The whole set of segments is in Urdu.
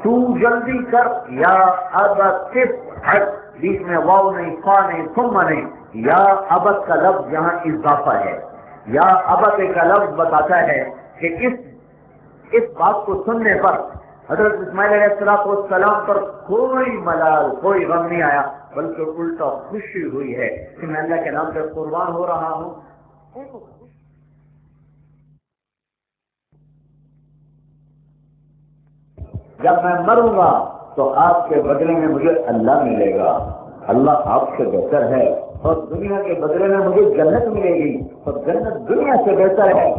تو جلدی کر، یا ابت افعل، بیچ میں واو نہیں، فا نہیں، ثم نہیں، یا ابت کا لفظ یہاں اضافہ ہے. یا ابت کا لفظ بتاتا ہے کہ اس بات کو سننے پر حضرت اسماعیل علیہ السلام پر کوئی ملال، کوئی غم نہیں آیا، بلکہ الٹا خوشی ہوئی ہے کہ میں اللہ کے نام پر قربان ہو رہا ہوں. جب میں مروں گا تو آپ کے بدلے میں مجھے اللہ ملے گا، اللہ آپ سے بہتر ہے، اور دنیا کے بدلے میں مجھے جنت ملے گی، اور جنت دنیا سے بہتر ہے.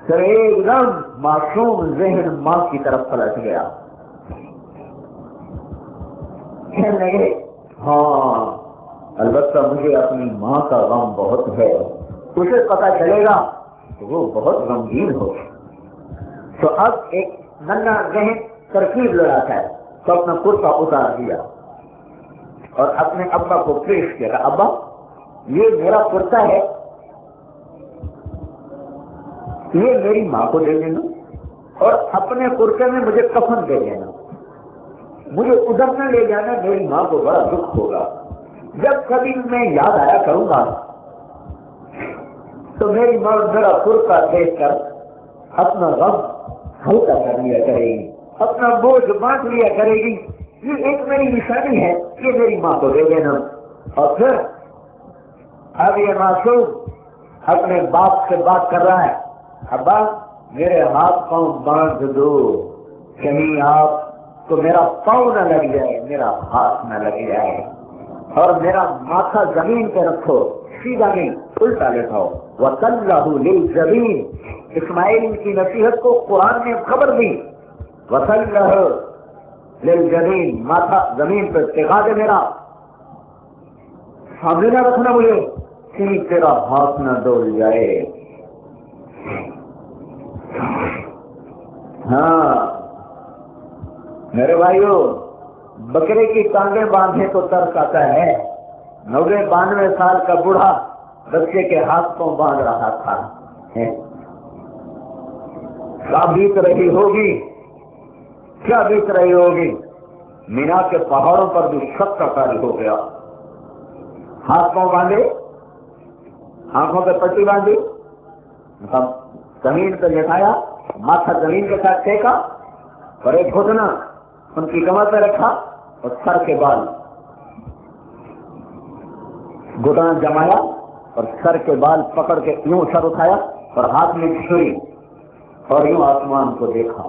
پھر ایک دم معصوم ذہن ماں کی طرف پلٹ گیا. کہنے لگے ہاں البتہ مجھے اپنی ماں کا غم بہت ہے، اسے پتہ چلے گا تو وہ بہت غمگین ہوگا. تو اب ایک ننھا ذہن ترکیب لڑاتا ہے، تو اپنا کرتا اتار دیا اور اپنے ابا کو پیش کیا، ابا یہ میرا کرتا ہے، یہ میری ماں کو دے دینا اور اپنے کرتے میں مجھے کفن دے دینا، مجھے ادھر نہ لے جانا، میری ماں کو بڑا دکھ ہوگا. جب کبھی میں یاد آیا کروں گا تو میری ماں میرا کرتا دیکھ کر اپنا غم ہلکا کر لیا کرے گی، اپنا بوجھ بانٹ لیا کرے گی. یہ ایک میری نشانی ہے کہ میری ماں کو دے دینا. اور پھر اب یہ معصوم اپنے باپ سے بات کر رہا ہے، ابا میرے ہاتھ پاؤں باندھ دو، کہیں آپ تو میرا پاؤں نہ لگ جائے، میرا ہاتھ نہ لگ جائے، اور میرا ماتھا زمین پہ رکھو، سیدھا نہیں الٹا لٹاؤ. وَصَلَّهُ لِلْجَبِينِ، اسماعیل کی نصیحت کو قرآن نے خبر دی. وَصَلَّهُ لِلْجَبِينِ، ماتھا زمین پہ ٹکا دے، میرا سامنے نہ رکھنا مجھے، کہیں تیرا ہاتھ نہ ڈول جائے. ہاں میرے بھائیو، بکرے کی ٹانگیں باندھے تو ترس آتا ہے، 90-92 سال کا بوڑھا بچے کے ہاتھ کو باندھ رہا تھا. کیا بیت رہی ہوگی، کیا بیت رہی ہوگی. مینا کے پہاڑوں پر بھی سب کا کاری ہو گیا. ہاتھ پاؤں باندھے، آنکھوں پہ پٹی باندھی، زمین پہ لٹایا، ماتھا زمین کے ساتھ ٹیکا، اور ایک گھٹنا ان کی کمر پہ رکھا، اور سر کے بال گھٹنا جمایا اور سر کے بال پکڑ کے یوں سر اٹھایا اور ہاتھ میں چھری، اور یوں آسمان کو دیکھا.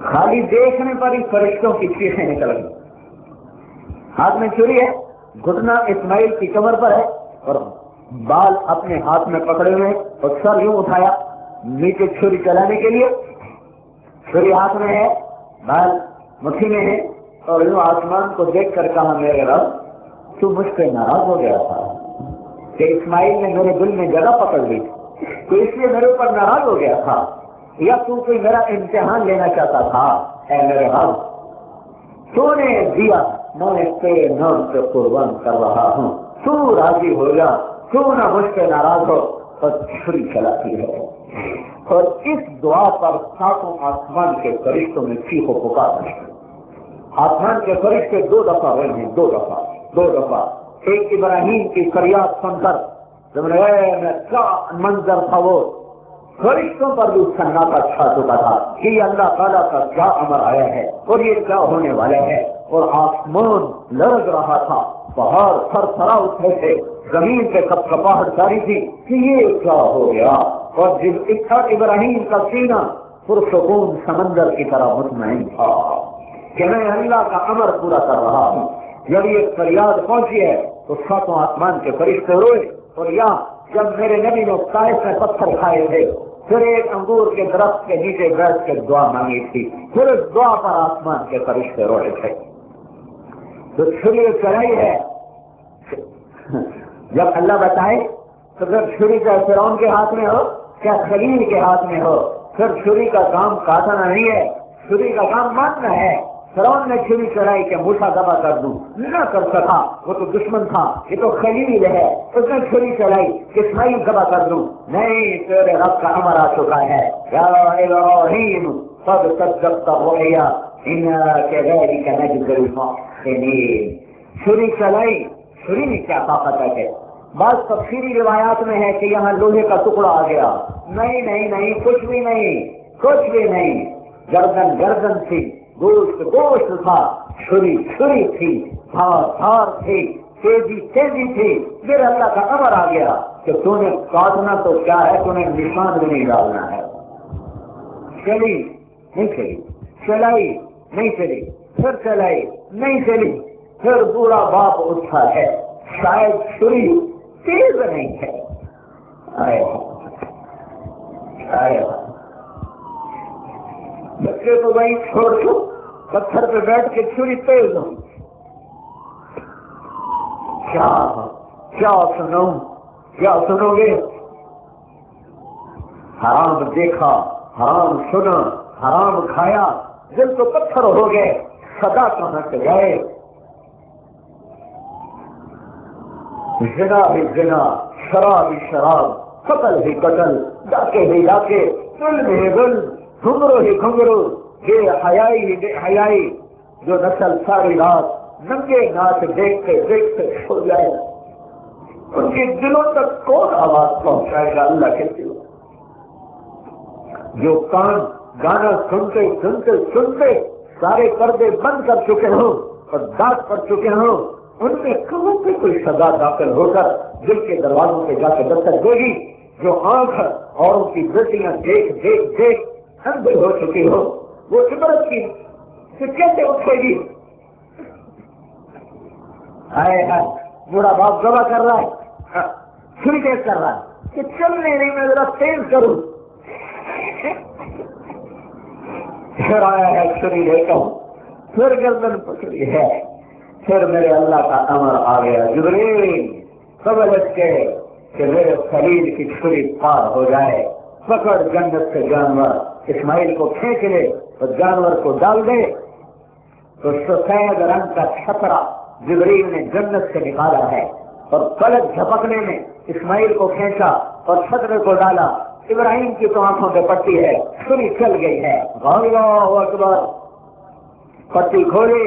خالی دیکھنے پر ہی فرشتوں کی چیخیں نکل گئی. ہاتھ میں چھری ہے، گھٹنا اسماعیل کی کمر پر ہے، اور بال اپنے ہاتھ میں پکڑے ہوئے، اور سر یوں اٹھایا نیچے چھری چلانے کے لیے. چھری ہاتھ میں ہے، بال مٹھی میں ہے، اور یوں آسمان کو دیکھ کر کہا میرے رب تو مجھ سے ناراض ہو گیا تھا کہ اسماعیل نے میرے دل میں جگہ پکڑ لی، تو اس لیے میرے اوپر ناراض ہو گیا تھا، یا تو کوئی میرا امتحان لینا چاہتا تھا. اے میرے رب تو نے دیا، میں تیرے نام سے قربان کر رہا ہوں، تو راضی ہو جا، تو نہ مجھ سے ناراض ہو. اور چھری چلاتی ہے، اور اس دعا پر ساتوں آسمان کے فرشتوں میں چیخ و پکار ہے. آسمان کے فرشتے 2 دفعہ ہوئے ہیں، 2 دفعہ. ایک ابراہیم کی فریاد سن کر کیا منظر تھا، وہ فرشتوں پر بھی سناٹا چھا چکا تھا کہ یہ اللہ تعالیٰ کا کیا امر آیا ہے اور یہ کیا ہونے والا ہے. اور آسمان لرز رہا تھا، پہاڑ تھر تھرا اٹھے تھے، زمین پہ کپ کپاہٹ جاری تھی کہ یہ کیا ہو گیا. اور جس اکثر ابراہیم کا سینہ پرسکون سمندر کی طرح مطمئن تھا کہ میں اللہ کا امر پورا کر رہا ہوں. جب یہ فریاد پہنچی ہے تو ساتوں آسمان کے فرشتے روئے. اور یہاں جب میرے نبی نے طائف میں پتھر کھائے تھے، پھر ایک انگور کے درخت کے نیچے بیٹھ کے دعا مانگی تھی، پھر اس دعا پر آسمان کے فرشتے روئے تھے. تو چھری چڑھائی ہے، جب اللہ بتائے تو پھر چھری کا فرعون کے ہاتھ میں ہو کیا خلیل کے ہاتھ میں ہو، پھر چھری کا کام کاٹنا نہیں ہے، چھری کا کام ماننا ہے. فرعون نے چھری چڑھائی کہ موسیٰ ذبح کر دوں، نہ کر سکا، وہ تو دشمن تھا، یہ تو خلیل ہے، اس نے چھری چڑھائی کہ اسماعیل ذبح کر دوں، نہیں، تیرے رب کا امر آ چکا ہے، یا ابراہیم قد صدقت الرؤیا انا کذلک نجزی المحسنین۔ چھری چلائی، چھری میں کیا طاقت ہے کہ بعض تفسیری روایات میں ہے کہ یہاں لوہے کا ٹکڑا آ گیا، نہیں نہیں نہیں، کچھ بھی نہیں، کچھ بھی نہیں، گردن گردن تھی، گوشت گوشت تھا، چھری چھری تھی، دھار دھار تھی، تیزی تیزی تھی، پھر اللہ کا امر آ گیا کہ تو نے کاٹنا تو کیا ہے، تو نے نشان بھی نہیں ڈالنا ہے۔ چلی نہیں چلی، چلائی نہیں چلی، پھر چلائی نہیں چلی، پھر بوڑھا باپ اٹھا ہے، شاید چھری تیز نہیں ہے، بچے کو وہیں چھوڑ دو، پتھر پہ بیٹھ کے چھری تیز ہوں، کیا سنو، کیا سنو گے؟ حرام دیکھا، حرام سنا، حرام کھایا، دل تو پتھر ہو گئے، سدا کہاں سے گئے؟ زنا ہی زنا، شراب ہی شراب، قتل ہی قتل، ڈاکے ہی ڈاکے، ظلم ہی ظلم، گھنگرو ہی گھنگرو، بے حیائی ہی بے حیائی، جو نسل ساری رات ننگے ناچ دیکھتے دیکھتے سو جائے، ان کے دلوں تک کون آواز پہنچائے گا اللہ کے دلوں؟ جو کان گانا سنتے سنتے سنتے سارے پردے بند کر چکے ہوں اور دانت پڑ چکے ہوں، ان میں کہاں سے کوئی سزا داخل ہو کر دل کے دروازوں پہ جا کے دستک دے گی؟ جو آنکھ اور ان کی بیٹیاں دیکھ دیکھ دیکھ اندھی ہو چکی ہو، وہ عبرت کی سے کیسے اٹھے گی؟ بوڑھا باپ گواہ کر رہا ہے، چھری تیز کر رہا ہے کہ چلنے نہیں، میں ذرا تیز کروں، پھر آیا ہے چھری لے کر، پھر گردن پکڑی ہے، پھر میرے اللہ کا امر آ گیا، جبریل سمجھ کے کہ میرے خلیل کی چھری پار ہو جائے، پکڑ جنت سے جانور، اسماعیل کو کھینچ لے اور جانور کو ڈال دے۔ تو سفید رنگ کا چھترا جبریل نے جنت سے نکالا ہے اور پلک جھپکنے میں اسماعیل کو کھینچا اور چھترے کو ڈالا، ابراہیم کی تو آنکھوں پہ پٹی ہے، چھری چل گئی ہے، اللہ اکبر، پٹی کھولی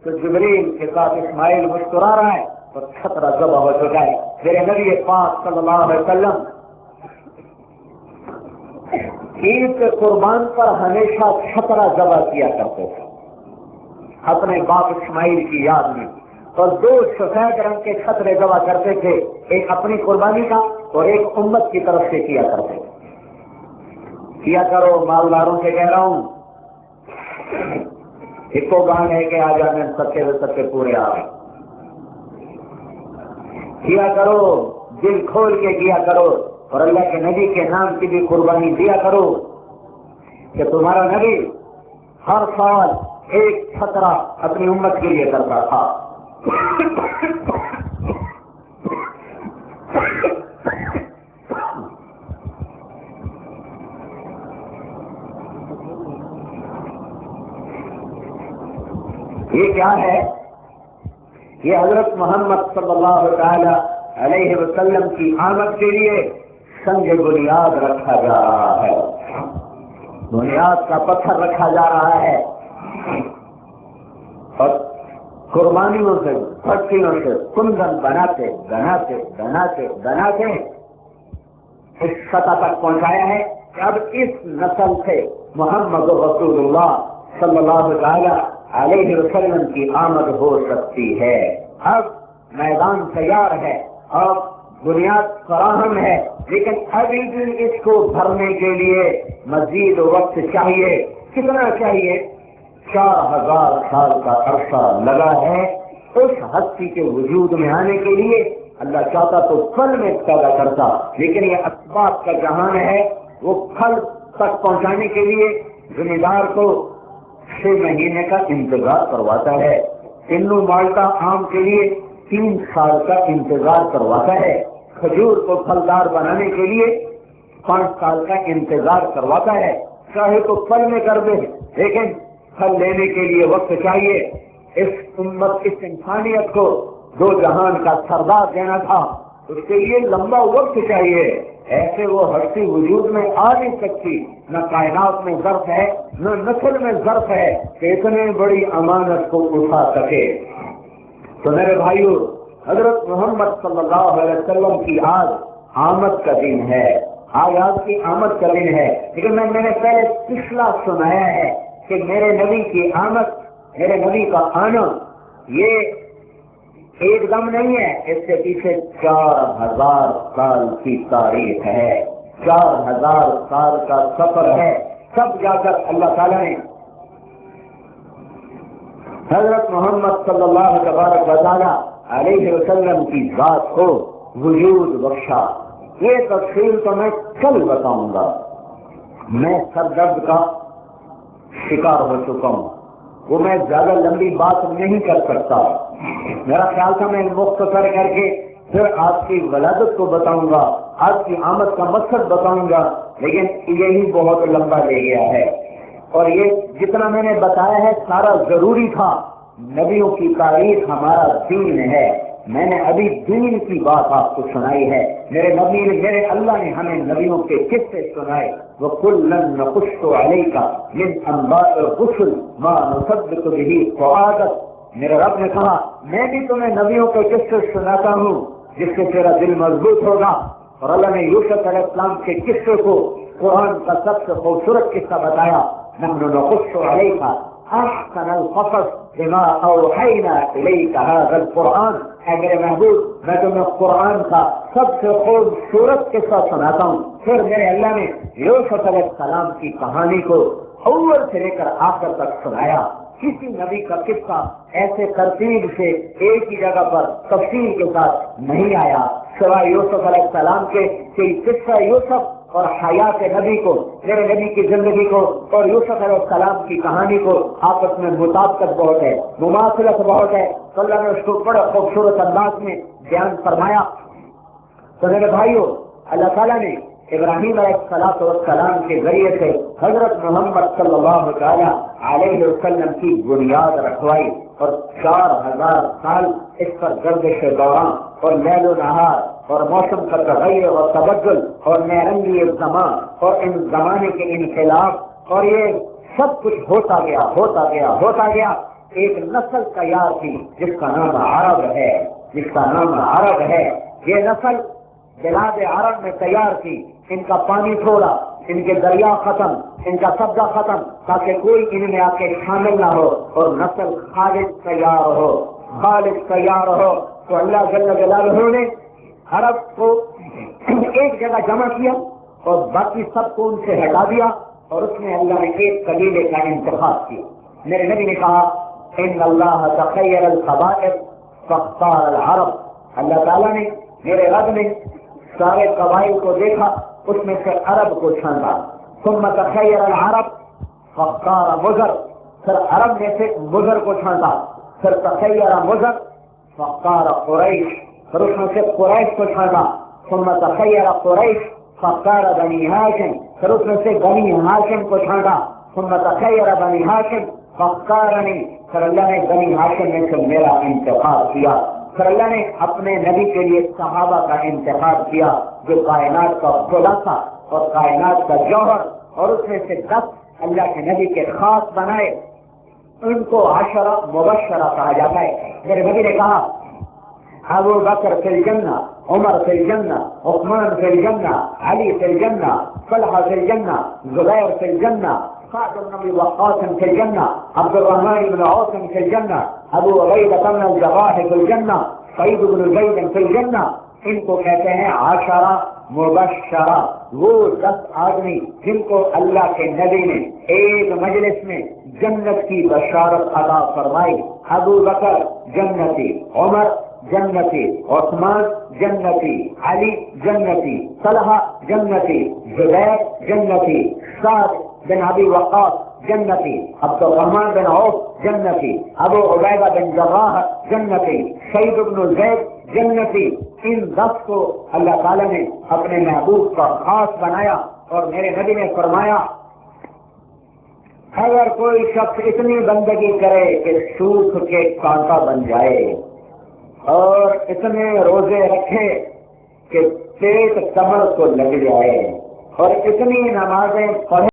تو جبریل کے ساتھ اسماعیل مسکرا رہا ہے اور چھترا ذبح ہو چکا ہے۔ میرے نبی پاک صلی اللہ علیہ وسلم عید کے قربان پر ہمیشہ چھترا ذبح کیا کرتے تھے اپنے باپ اسماعیل کی یاد میں، اور دو سفید رنگ کے چھترے ذبح کرتے تھے، ایک اپنی قربانی کا اور ایک امت کی طرف سے کیا کرتے تھے۔ کیا کرو، مالداروں سے کہہ رہا ہوں، ایک کو گان ہے کہ آ جانے سچے پورے آ رہے، کیا کرو، دل کھول کے کیا کرو، اور اللہ کے نبی کے نام کی بھی قربانی دیا کرو کہ تمہارا نبی ہر سال ایک چھترا اپنی امت کے لیے کرتا تھا۔ یہ کیا ہے؟ یہ حضرت محمد صلی اللہ تعالی علیہ وسلم کی آمد کے لیے سنگ بنیاد رکھا جا رہا ہے، بنیاد کا پتھر رکھا جا رہا ہے، اور قربانیوں سے بھٹیوں سے کندن بناتے بناتے بناتے بناتے اس سطح تک پہنچایا ہے کہ اب اس نسل سے محمد رسول اللہ صلی اللہ تعالی علیہ وسلم کی آمد ہو سکتی ہے۔ اب میدان تیار ہے، اب بنیاد فراہم ہے، لیکن ابھی بھی اس کو بھرنے کے لیے مزید وقت چاہیے۔ کتنا چاہیے؟ 4000 سال کا عرصہ لگا ہے اس ہستی کے وجود میں آنے کے لیے۔ اللہ چاہتا تو پھل میں پیدا کرتا، لیکن یہ اسباب کا جہان ہے، وہ پھل تک پہنچانے کے لیے ذمہ دار کو 6 مہینے کا انتظار کرواتا ہے، تینوں مالٹا آم کے لیے 3 سال کا انتظار کرواتا ہے، کھجور کو پھلدار بنانے کے لیے 5 سال کا انتظار کرواتا ہے۔ چاہے تو پھل میں کر دے، لیکن پھل لینے کے لیے وقت چاہیے، اس امت اس انسانیت کو دو جہان کا سردار دینا تھا، اس کے لیے لمبا وقت چاہیے، ایسے وہ ہستی وجود میں آ نہیں سکتی، نہ کائنات میں ظرف ہے نہ نسل میں ظرف ہے کہ اتنے بڑی امانت کو اٹھا سکے۔ تو میرے بھائیو، حضرت محمد صلی اللہ علیہ وسلم کی آج آمد کا دن ہے، آج آپ کی آمد کا دن ہے، لیکن میں نے پہلے پچھلا سنایا ہے کہ میرے نبی کی آمد، میرے نبی کا آنا یہ ایک دم نہیں ہے، اس کے پیچھے 4000 سال کی تاریخ ہے، 4000 سال کا سفر ہے، سب جا کر اللہ تعالیٰ نے حضرت محمد صلی اللہ تبارک و تعالیٰ علیہ وسلم کی ذات کو وجود بخشا۔ یہ تفصیل تو میں کل بتاؤں گا، میں سر درد کا شکار ہو چکا ہوں، وہ میں زیادہ لمبی بات نہیں کر سکتا، میرا خیال تھا میں مختصر کر کے پھر آپ کی ولادت کو بتاؤں گا، آپ کی آمد کا مقصد بتاؤں گا، لیکن یہی بہت لمبا لے گیا ہے، اور یہ جتنا میں نے بتایا ہے سارا ضروری تھا۔ نبیوں کی تاریخ ہمارا دین ہے، میں نے ابھی دین کی بات آپ کو سنائی ہے، میرے نبی نے، میرے اللہ نے ہمیں نبیوں کے قصے سنائے، وَكُلًّا نَقُصُّ عَلَيْكَ مِنْ أَنْبَاءِ الرُّسُلِ مَا نُصَدِّقُ بِهِ فُؤَادَكَ۔ میرے رب نے کہا میں بھی تمہیں نبیوں کے قصے سناتا ہوں جس سے تیرا دل مضبوط ہوگا، اور اللہ نے یوسف علیہ السلام کے قصے کو قرآن کا سب سے خوبصورت قصہ بتایا، نَحْنُ نَقُصُّ عَلَيْكَ احسن القصص بما اوحینا الیک ھذا القرآن۔ اے میرے محبوب، میں تمہیں قرآن کا سب سے خوبصورت قصہ سناتا ہوں۔ پھر میرے اللہ نے یوسف علیہ السلام کی کہانی کو اول سے لے کر آخر تک سنایا۔ کسی نبی کا قصہ ایسے ترتیب سے ایک ہی جگہ پر تفصیل کے ساتھ نہیں آیا سوائے یوسف علیہ السلام کے، کہ قصہ یوسف اور حیات نبی کو، میرے نبی کی زندگی کو اور یوسف علیہ السلام کی کہانی کو آپس میں مطابقت بہت ہے، مماثلت بہت ہے، تو اللہ نے اس کو بڑے خوبصورت انداز میں بیان فرمایا۔ تو میرے بھائیو، اللہ تعالیٰ نے ابراہیم علیہ السلام کے ذریعے سے حضرت محمد صلی اللہ تعالیٰ علیہ وسلم کی بنیاد رکھوائی، اور 4000 سال اس پر گردش دوران اور لیل و نہار اور موسم کا تغیر اور تبدل اور نیرنگی زمان اور ان زمانے کے انقلاب، اور یہ سب کچھ ہوتا گیا ہوتا گیا ہوتا گیا، ایک نسل تیار کی جس کا نام عرب ہے، جس کا نام عرب ہے۔ یہ نسل بلاد عرب میں تیار کی، ان کا پانی تھوڑا، ان کے دریا ختم، ان کا سبزہ ختم، تاکہ کوئی ان میں آ کے شامل نہ ہو، اور نسل خالص تیار ہو، خالص تیار ہو۔ تو اللہ جل جلالہ نے عرب کو ایک جگہ جمع کیا اور باقی سب کو ان سے ہٹا دیا، اور اس میں اللہ نے ایک قبیلے کا انتخاب کیا۔ میرے نبی نے کہا ان اللہ تخیر القبائل فاختار العرب۔ اللہ تعالیٰ نے، میرے رب نے سارے قبائل کو دیکھا، اس میں سے عرب کو چھانٹا۔ ثم تخیر العرب فاختار مضر، پھر عرب میں سے مضر کو چھانٹا، پھر تخیر مضر فاختار قریش، پھر اس میں سے قریش کو چھانٹا۔ ثم تخیر قریش فاختار بنی ہاشم، پھر اس میں سے بنی ہاشم کو چھانٹا۔ ثم تخیر بنی ہاشم فاختارنی، پھر اللہ نے بنی ہاشم میں سے میرا انتخاب کیا۔ پھر اللہ نے اپنے نبی کے لیے صحابہ کا انتخاب کیا، جو کائنات کا خلاصہ اور کائنات کا جوہر، اور اس میں سے 10 اللہ کے نبی کے خاص بنائے، ان کو 10 مبشرہ کہا جاتا ہے۔ میرے نبی نے کہا ابو بکر فی الجنہ، عمر فی الجنہ، عثمان فی الجنہ، علی فی الجنہ، طلحہ فی الجنہ، زبیر فی الجنہ، سعد بن وقاص فی الجنہ، عبد الرحمن بن عوف فی الجنہ، ابو عبیدہ بن الجراح فی الجنہ، سعید بن زید فی الجنہ۔ ان کو کہتے ہیں 10 مبشرہ، وہ 10 آدمی جن کو اللہ کے نبی نے ایک مجلس میں جنت کی بشارت عطا فرمائی۔ ابو بکر جنتی، عمر جنتی، عثمان جنتی، علی جنتی، طلحہ جنتی، زبیر جنتی، سعد بن ابی وقاص جنتی، عبد الرحمن بن عوف جنتی، ابو عبیدہ بن جراح جنتی، سعید بن زید جنتی۔ ان 10 کو اللہ تعالیٰ نے اپنے محبوب کا خاص بنایا، اور میرے نبی نے فرمایا اگر کوئی شخص اتنی بندگی کرے کہ سوکھ کے کانٹا بن جائے اور اتنے روزے رکھے کہ پیٹ کمر کو لگ جائے اور اتنی نمازیں پڑھے